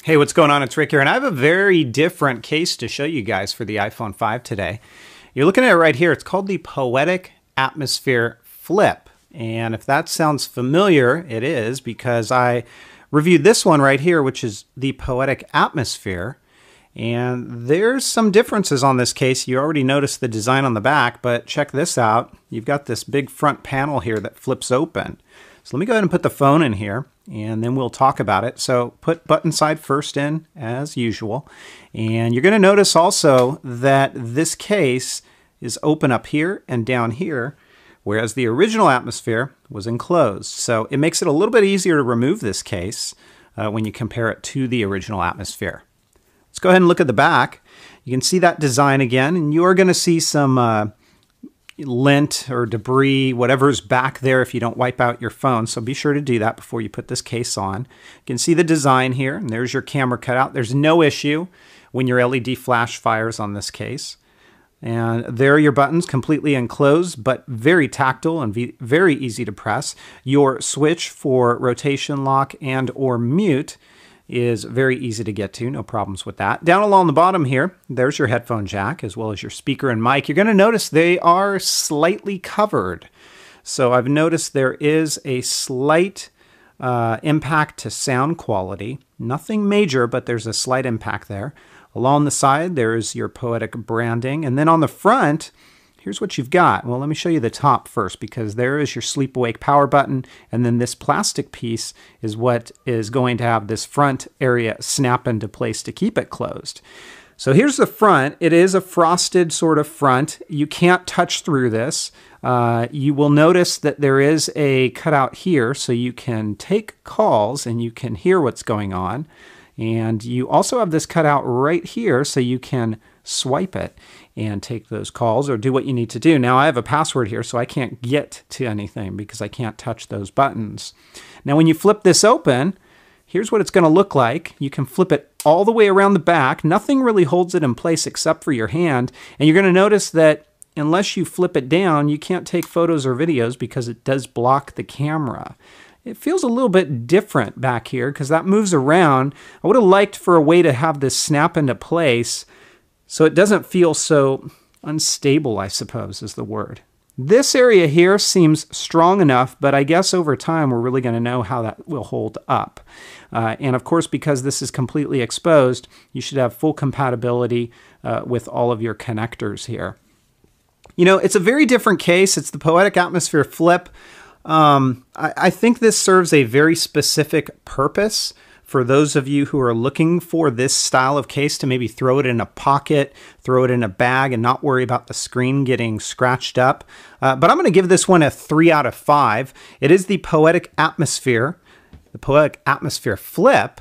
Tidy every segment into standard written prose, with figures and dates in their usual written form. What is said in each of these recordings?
Hey, what's going on? It's Rick here, and I have a very different case to show you guys for the iPhone 5 today. You're looking at it right here. It's called the Poetic Atmosphere Flip. And if that sounds familiar, it is, because I reviewed this one right here, which is the Poetic Atmosphere. And there's some differences on this case. You already noticed the design on the back, but check this out. You've got this big front panel here that flips open. So let me go ahead and put the phone in here, and then we'll talk about it. So put button side first in, as usual. And you're going to notice also that this case is open up here and down here, whereas the original Atmosphere was enclosed. So it makes it a little bit easier to remove this case when you compare it to the original Atmosphere. Let's go ahead and look at the back. You can see that design again, and you are going to see some lint or debris, whatever's back there if you don't wipe out your phone. So be sure to do that before you put this case on. You can see the design here, and there's your camera cutout. There's no issue when your LED flash fires on this case. And there are your buttons, completely enclosed, but very tactile and very easy to press. Your switch for rotation lock and or mute is very easy to get to, no problems with that. Down along the bottom here, there's your headphone jack as well as your speaker and mic. You're going to notice they are slightly covered. So I've noticed there is a slight impact to sound quality. Nothing major, but there's a slight impact there. Along the side, there's your Poetic branding. And then on the front, here's what you've got. Well, let me show you the top first, because there is your sleep awake power button, and then this plastic piece is what is going to have this front area snap into place to keep it closed. So here's the front. It is a frosted sort of front. You can't touch through this. You will notice that there is a cutout here, so you can take calls and you can hear what's going on. And you also have this cutout right here, so you can swipe it and take those calls or do what you need to do. Now I have a password here, so I can't get to anything because I can't touch those buttons. Now when you flip this open, here's what it's going to look like. You can flip it all the way around the back. Nothing really holds it in place except for your hand. And you're going to notice that unless you flip it down, you can't take photos or videos because it does block the camera. It feels a little bit different back here because that moves around. I would have liked for a way to have this snap into place so it doesn't feel so unstable, I suppose is the word. This area here seems strong enough, but I guess over time we're really going to know how that will hold up. And of course, because this is completely exposed, you should have full compatibility with all of your connectors here. You know, it's a very different case. It's the Poetic Atmosphere Flip. I think this serves a very specific purpose for those of you who are looking for this style of case to maybe throw it in a pocket, throw it in a bag, and not worry about the screen getting scratched up. But I'm going to give this one a 3 out of 5. It is the Poetic Atmosphere Flip,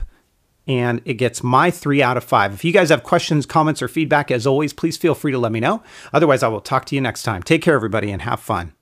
and it gets my 3 out of 5. If you guys have questions, comments, or feedback, as always, please feel free to let me know. Otherwise, I will talk to you next time. Take care, everybody, and have fun.